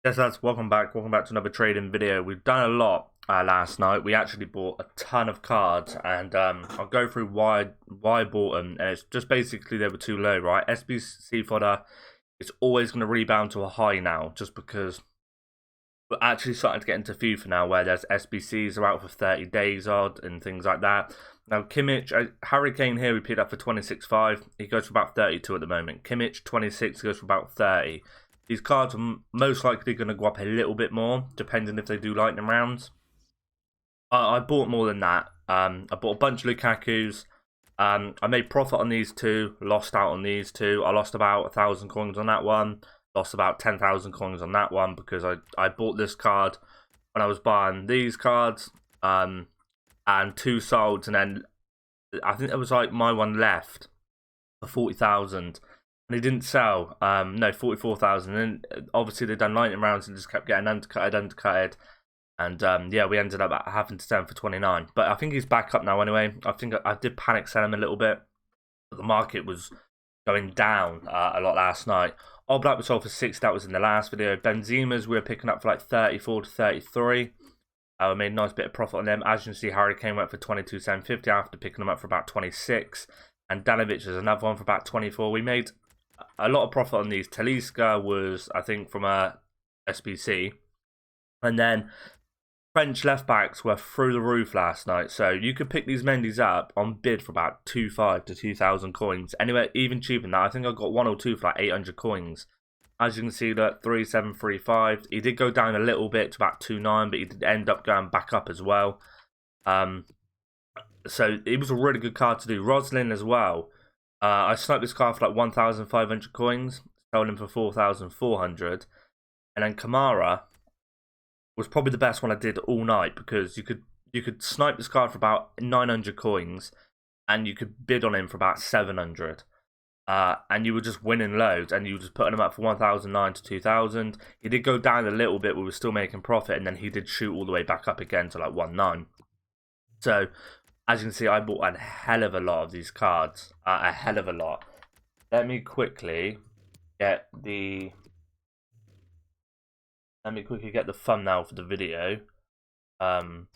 Yes, lads, welcome back. Welcome back to another trading video. We've done a lot last night. We actually bought a ton of cards, and I'll go through why I bought them. And it's just basically they were too low, right? SBC fodder is always going to rebound to a high now, just because we're actually starting to get into FIFA now, where there's SBCs are out for 30 days odd and things like that. Now, Kimmich, Harry Kane here, we picked up for 26.5. He goes for about 32 at the moment. Kimmich, 26, goes for about 30. These cards are most likely going to go up a little bit more, depending if they do lightning rounds. I bought more than that. I bought a bunch of Lukaku's. I made profit on these two, lost out on these two. I lost about 1,000 coins on that one, lost about 10,000 coins on that one because I bought this card when I was buying these cards, and two sold, and then I think it was like my one left for 40,000. And he didn't sell. No, 44,000. And obviously they done lightning rounds and just kept getting undercutted. And yeah, we ended up having to sell him for 29. But I think he's back up now anyway. I think I did panic sell him a little bit. But the market was going down a lot last night. All Black was sold for 6. That was in the last video. Benzema's we were picking up for like 34 to 33. We made a nice bit of profit on them. As you can see, Harry Kane went for 22,750 after picking them up for about 26. And Danovic is another one for about 24. We made a lot of profit on these. Talisca was, I think, from a SBC. And then French left backs were through the roof last night. So you could pick these Mendy's up on bid for about 2,500 to 2,000 coins. Anyway, even cheaper than that. I think I got one or two for like 800 coins. As you can see, that 3,735. He did go down a little bit to about 2,900, but he did end up going back up as well. So it was a really good card to do. Roslin as well. I sniped this card for like 1,500 coins, sold him for 4,400, and then Kamara was probably the best one I did all night because you could snipe this card for about 900 coins, and you could bid on him for about 700, and you were just winning loads, and you were just putting him up for 1,009 to 2,000. He did go down a little bit, we were still making profit, and then he did shoot all the way back up again to like 1,900. So as you can see, I bought a hell of a lot of these cards. A hell of a lot. Let me quickly get the thumbnail for the video. And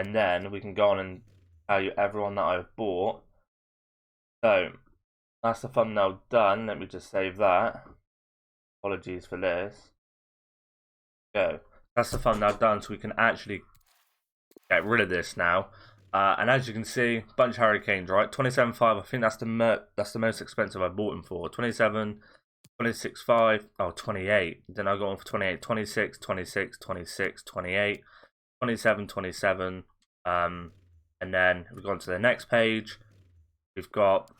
then we can go on and tell you everyone that I've bought. So that's the thumbnail done. Let me just save that. Apologies for this. Go. That's the thumbnail done, so we can actually get rid of this now. And as you can see, bunch of Harry Kanes, right? 27.5. I think that's the most expensive I bought him for. 27, 26.5. Oh, 28. Then I got one for 28. 26, 26, 26, 28, 27, 27. And then we've gone to the next page. We've got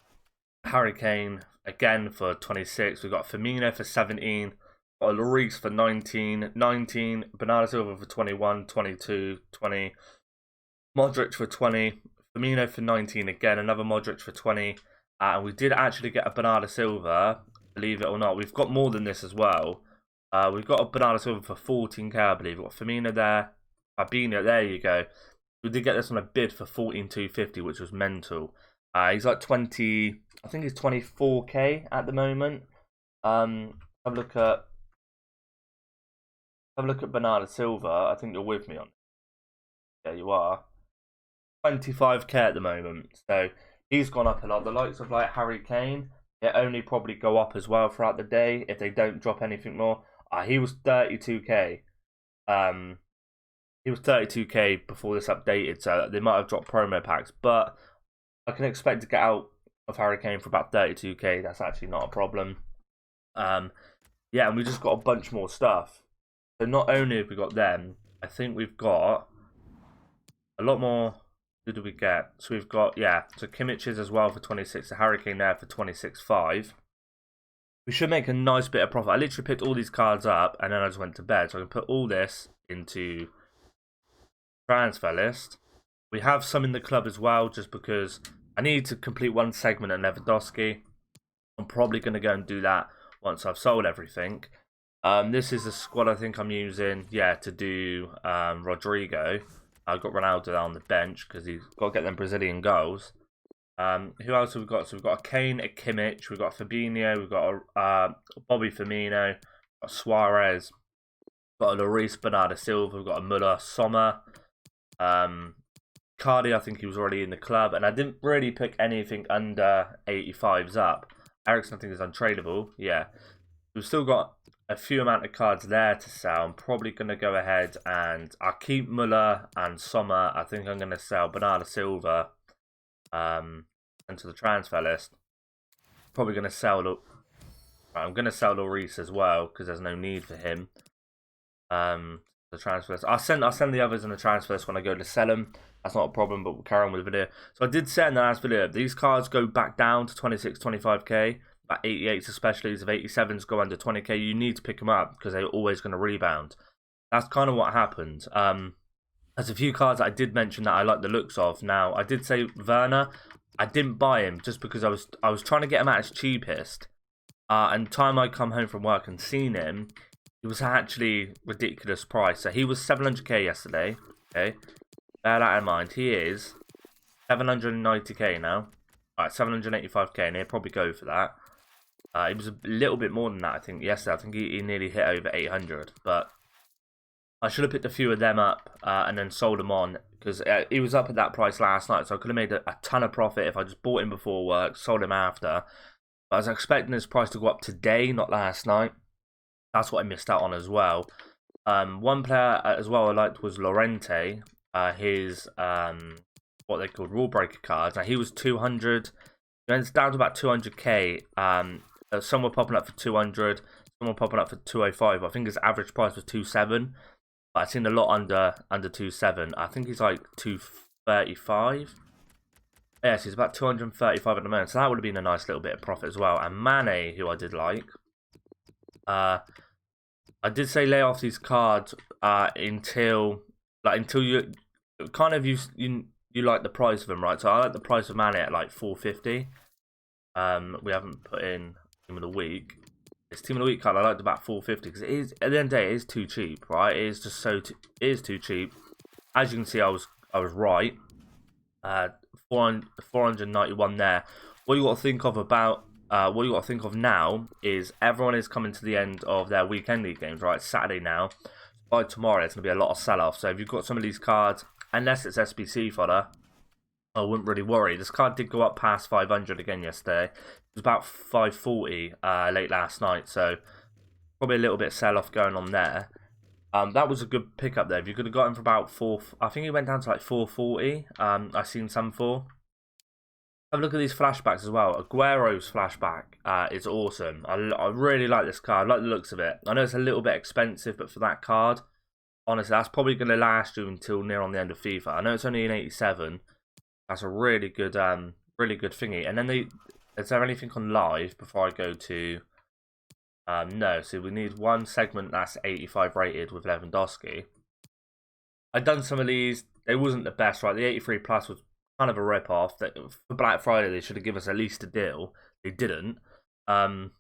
Harry Kane again for 26. We've got Firmino for 17. Got Lloris for 19, 19, Bernardo Silva for 21, 22, 20, Modric for 20, Firmino for 19 again, another Modric for 20, and we did actually get a Bernardo Silva, believe it or not. We've got more than this as well. We've got a Bernardo Silva for 14k, I believe. We've got Firmino there, Fabinho, there you go. We did get this on a bid for 14,250, which was mental. He's like 20, I think he's 24k at the moment. Have a look at Bernardo Silva. I think you're with me on it. Yeah, you are. 25k at the moment. So he's gone up a lot. The likes of like Harry Kane, it only probably go up as well throughout the day if they don't drop anything more. He was 32k. He was 32k before this updated, so they might have dropped promo packs. But I can expect to get out of Harry Kane for about 32k. That's actually not a problem. Yeah, and we just got a bunch more stuff. So not only have we got them, I think we've got a lot more. Who do we get? So we've got, yeah, so Kimmich's as well for 26. The Harry Kane there for 26.5. We should make a nice bit of profit. I literally picked all these cards up and then I just went to bed. So I can put all this into transfer list. We have some in the club as well, just because I need to complete one segment at Lewandowski. I'm probably going to go and do that once I've sold everything. This is the squad I think I'm using, yeah, to do Rodrigo. I've got Ronaldo on the bench because he's got to get them Brazilian goals. Who else have we got? So we've got a Kane, a Kimmich, we've got Fabinho, we've got a Bobby Firmino, got Suarez, we've got a Lloris, Bernardo Silva, we've got a Muller, Sommer, Cardi. I think he was already in the club, and I didn't really pick anything under 85s up. Ericsson, I think, is untradeable. Yeah, we've still got a few amount of cards there to sell. I'm probably going to go ahead and I'll keep Muller and Sommer. I think I'm going to sell Bernardo Silva into the transfer list. Probably going to sell. I'm going to sell Lloris as well because there's no need for him. The transfer list. I'll send the others in the transfer list when I go to sell them. That's not a problem, but we'll carry on with the video. So I did say in the last video, these cards go back down to 26, 25k. About 88s especially, if 87s go under 20k, you need to pick them up because they're always going to rebound. That's kind of what happened. There's a few cards that I did mention that I like the looks of. Now, I did say Werner, I didn't buy him just because I was trying to get him at his cheapest. And time I come home from work and seen him, it was actually ridiculous price. So he was 700k yesterday. Okay, bear that in mind. He is 790k now. Alright, 785k, and he'll probably go for that. He was a little bit more than that, I think, yesterday. I think he nearly hit over 800. But I should have picked a few of them up and then sold them on. Because he was up at that price last night. So I could have made a ton of profit if I just bought him before work, sold him after. But I was expecting this price to go up today, not last night. That's what I missed out on as well. One player as well I liked was Lorente. His, what they called rule breaker cards. Now, he was 200. It's down to about 200k. Some were popping up for 200, some were popping up for 205. I think his average price was 27, but I've seen a lot under 27. I think he's like 235. Yes, he's about 235 at the moment, so that would have been a nice little bit of profit as well. And Mane, who I did like, I did say lay off these cards until you kind of you like the price of them, right? So I like the price of Mane at like 450. We haven't put in Team of the Week. It's Team of the Week card I liked about 450 because it is, at the end of the day, it is too cheap, right? It is just it is too cheap. As you can see, I was right. 491 there. What you got to think of now is everyone is coming to the end of their weekend league games, right? It's Saturday now. By tomorrow, there's going to be a lot of sell-off. So if you've got some of these cards, unless it's SBC fodder, I wouldn't really worry. This card did go up past 500 again yesterday. It was about 540 late last night, so probably a little bit sell-off going on there. That was a good pickup there. If you could have got him for about I think he went down to like 440. I've seen some for. Have a look at these flashbacks as well. Aguero's flashback is awesome. I really like this card. I like the looks of it. I know it's a little bit expensive, but for that card, honestly, that's probably going to last you until near on the end of FIFA. I know it's only an 87. That's a really good thingy. And then is there anything on live before I go to? No. So we need one segment that's 85 rated with Lewandowski. I've done some of these. They wasn't the best, right? The 83 plus was kind of a rip off. For Black Friday, they should have given us at least a deal. They didn't. Flash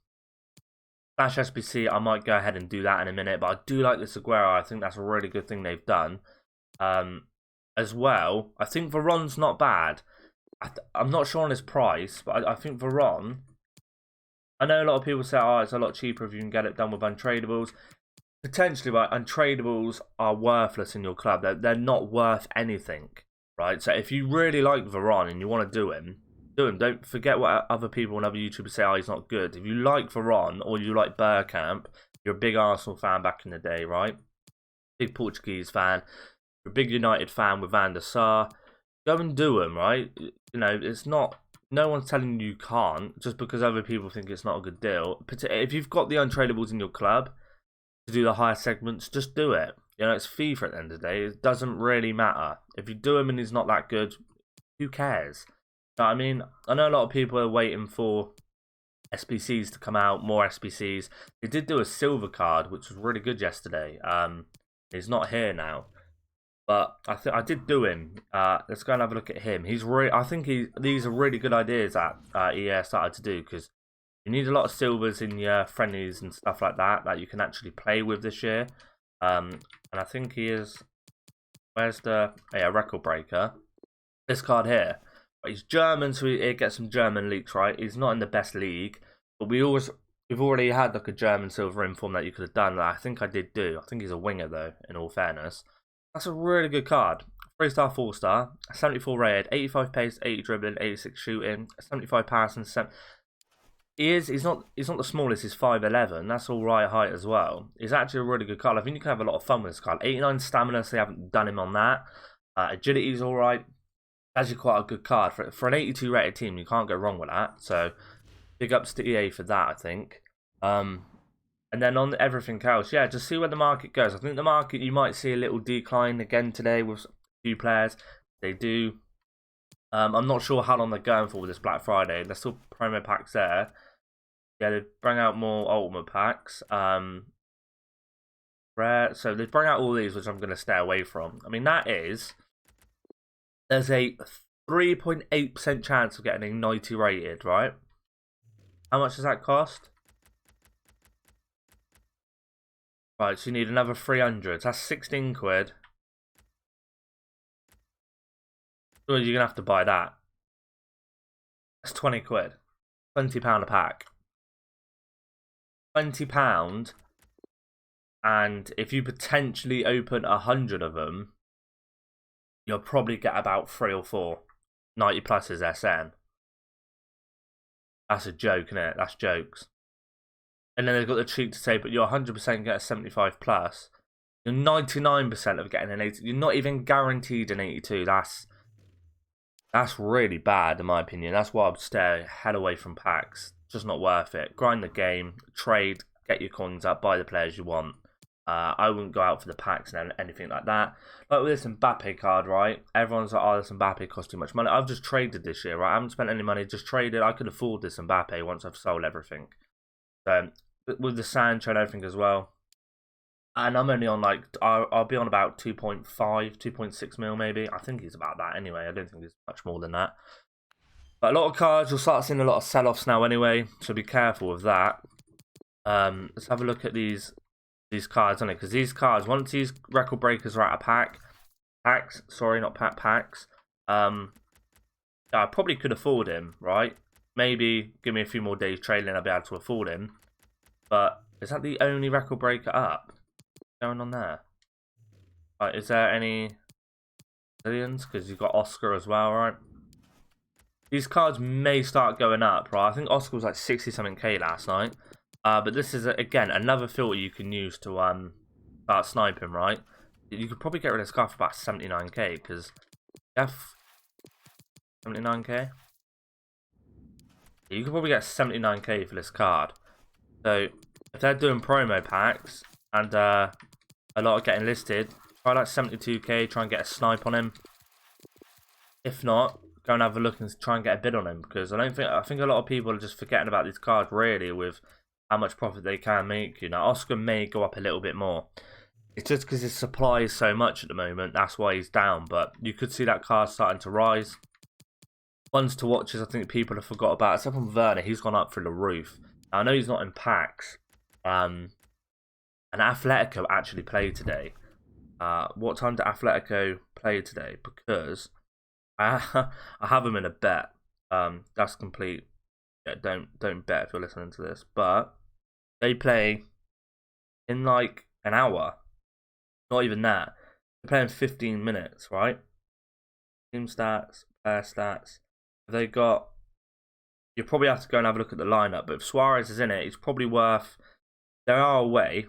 SBC, I might go ahead and do that in a minute. But I do like this Aguero. I think that's a really good thing they've done. As well, I think Veron's not bad. I'm not sure on his price, but I think Veron, I know a lot of people say, oh, it's a lot cheaper if you can get it done with untradables. Potentially, right, untradables are worthless in your club. They're not worth anything, right? So if you really like Veron and you want to do him. Don't forget what other people and other YouTubers say, oh, he's not good. If you like Veron or you like Bergkamp, you're a big Arsenal fan back in the day, right? Big Portuguese fan. You're a big United fan with Van der Sar. Go and do them, right? You know, it's not... No one's telling you can't just because other people think it's not a good deal. If you've got the untradables in your club to do the higher segments, just do it. You know, it's FIFA at the end of the day. It doesn't really matter. If you do him and he's not that good, who cares? You know what I mean? I know a lot of people are waiting for SBCs to come out, more SBCs. They did do a silver card, which was really good yesterday. He's not here now. But I did do him. Let's go and have a look at him. I think these are really good ideas that EA started to do because you need a lot of silvers in your friendlies and stuff like that you can actually play with this year. And I think he is. Where's the record breaker? This card here. He's German, so he gets some German leaks, right? He's not in the best league, but we've already had like a German silver inform that you could have done. That I think I did do. I think he's a winger though. In all fairness, that's a really good card. 3-star, 4-star, 74 rated, 85 pace, 80 dribbling, 86 shooting, 75 passing. He's not the smallest. He's 5'11". That's all right height as well. He's actually a really good card. I think you can have a lot of fun with this card. 89 stamina, so they haven't done him on that. Agility's all right. Actually quite a good card for an 82 rated team. You can't go wrong with that. So big ups to EA for that, I think. And then on everything else, yeah, just see where the market goes. I think the market, you might see a little decline again today with a few players. They do. I'm not sure how long they're going for with this Black Friday. There's still promo packs there. Yeah, they bring out more ultimate packs. Rare. So they bring out all these, which I'm going to stay away from. I mean, there's a 3.8% chance of getting a 90 rated, right? How much does that cost? Right, so you need another 300. That's 16 quid. Well, you're going to have to buy that. That's 20 quid. £20 a pack. £20. And if you potentially open 100 of them, you'll probably get about 3 or 4. 90 plus is SN. That's a joke, isn't it? That's jokes. And then they've got the cheat to say, but you're 100% get a 75 plus. You're 99% of getting an 80. You're not even guaranteed an 82. That's really bad, in my opinion. That's why I'd stay head away from packs. Just not worth it. Grind the game, trade, get your coins up, buy the players you want. I wouldn't go out for the packs and anything like that. Like with this Mbappe card, right? Everyone's like, oh, this Mbappe costs too much money. I've just traded this year, right? I haven't spent any money, just traded. I could afford this Mbappe once I've sold everything. So, with the Sancho and everything as well. And I'm only on like, I'll be on about 2.5, 2.6 mil maybe. I think he's about that anyway. I don't think he's much more than that. But a lot of cards, you'll start seeing a lot of sell-offs now anyway. So be careful with that. Let's have a look at these cards on it, because these cards, once these record breakers are out of packs, I probably could afford him, right? Maybe give me a few more days trading, I'll be able to afford him. But is that the only record breaker up? What's going on there? Right, is there any millions? Because you've got Oscar as well, right? These cards may start going up, right? I think Oscar was like 60 something K last night. But this is, again, another filter you can use to start sniping, right? You could probably get rid of this card for about 79k, because F 79k? You could probably get 79k for this card. So, if they're doing promo packs, and a lot are getting listed, try like 72k, try and get a snipe on him. If not, go and have a look and try and get a bid on him, because I think a lot of people are just forgetting about these cards, really, with how much profit they can make. You know, Oscar may go up a little bit more. It's just because his supply is so much at the moment. That's why he's down. But you could see that card starting to rise. Ones to watch is, I think people have forgot about. Except for Werner, he's gone up through the roof. Now, I know he's not in packs. And Atletico actually played today. What time did Atletico play today? Because I have him in a bet. That's complete. Yeah, don't bet if you're listening to this, but they play in like an hour. Not even that. They're playing 15 minutes, right? Team stats, player stats. They got. You probably have to go and have a look at the lineup, but if Suarez is in it, it's probably worth. There are away.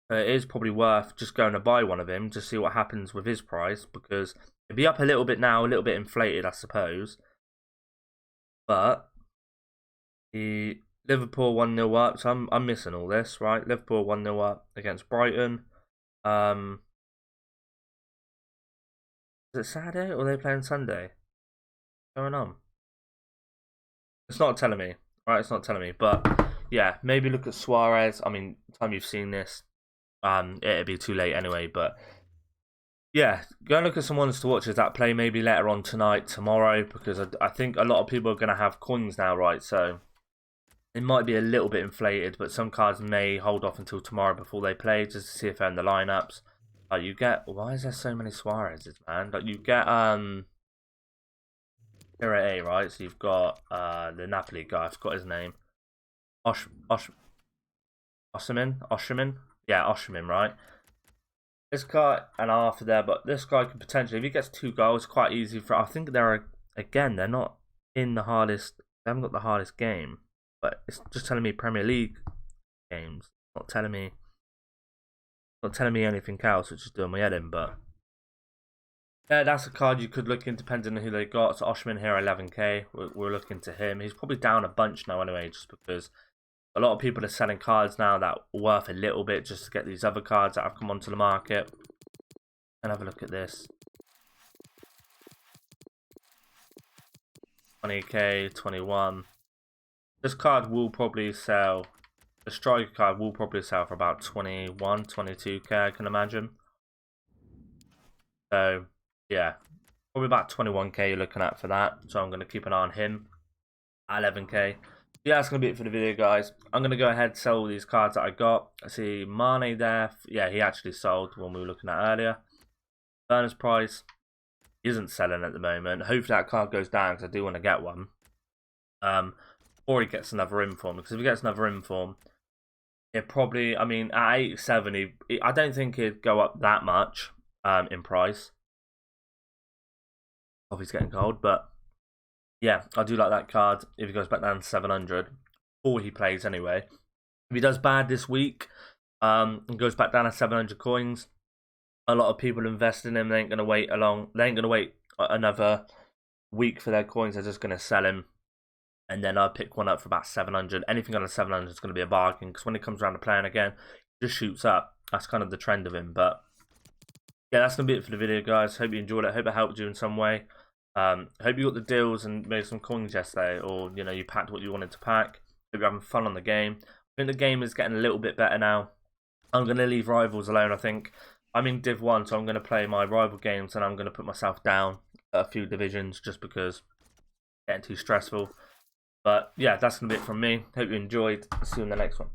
It is probably worth just going to buy one of him to see what happens with his price, because it'd be up a little bit now, a little bit inflated, I suppose. But the Liverpool 1-0 up, so I'm missing all this, right? Liverpool 1-0 up against Brighton. Is it Saturday or are they playing Sunday? What's going on? It's not telling me, right? It's not telling me, but yeah, maybe look at Suarez. I mean, time you've seen this, it'd be too late anyway, but yeah, go and look at some ones to watch as that play maybe later on tonight, tomorrow, because I think a lot of people are going to have coins now, right? So it might be a little bit inflated, but some cards may hold off until tomorrow before they play, just to see if they're in the lineups. You get, why is there so many Suarez's, man? Like you get Serie A, right? So you've got the Napoli guy. I forgot his name. Oshiman? Yeah, Oshiman, right? This guy and Arthur there, but this guy could potentially, if he gets 2 goals, quite easy for. I think they're not in the hardest. They haven't got the hardest game, but it's just telling me Premier League games. Not telling me anything else, which is doing my head in. But yeah, that's a card you could look in depending on who they got. So Oshman here, 11k. We're looking to him. He's probably down a bunch now anyway, just because a lot of people are selling cards now that are worth a little bit just to get these other cards that have come onto the market. And have a look at this. 20k, 21. This card will probably sell. The striker card will probably sell for about 21, 22k, I can imagine. So, yeah. Probably about 21k you're looking at for that. So I'm going to keep an eye on him at 11k. Yeah, that's going to be it for the video, guys. I'm going to go ahead and sell all these cards that I got. I see Mane there. Yeah, he actually sold when we were looking at earlier. Burner's price isn't selling at the moment. Hopefully that card goes down because I do want to get one. Or he gets another inform. Because if he gets another inform, it probably, I mean, at 87, I don't think he'd go up that much in price. Obviously getting cold, but yeah, I do like that card if he goes back down to 700. Or he plays anyway. If he does bad this week and goes back down to 700 coins, a lot of people invest in him. They ain't going to wait another week for their coins. They're just going to sell him. And then I'll pick one up for about 700. Anything under 700 is going to be a bargain. Because when he comes around to playing again, he just shoots up. That's kind of the trend of him. But yeah, that's going to be it for the video, guys. Hope you enjoyed it. Hope it helped you in some way. Hope you got the deals and made some coins yesterday. Or, you know, you packed what you wanted to pack. Hope you're having fun on the game. I think the game is getting a little bit better now. I'm going to leave rivals alone, I think. I'm in Div 1, so I'm going to play my rival games. And I'm going to put myself down a few divisions just because it's getting too stressful. But yeah, that's going to be it from me. Hope you enjoyed. See you in the next one.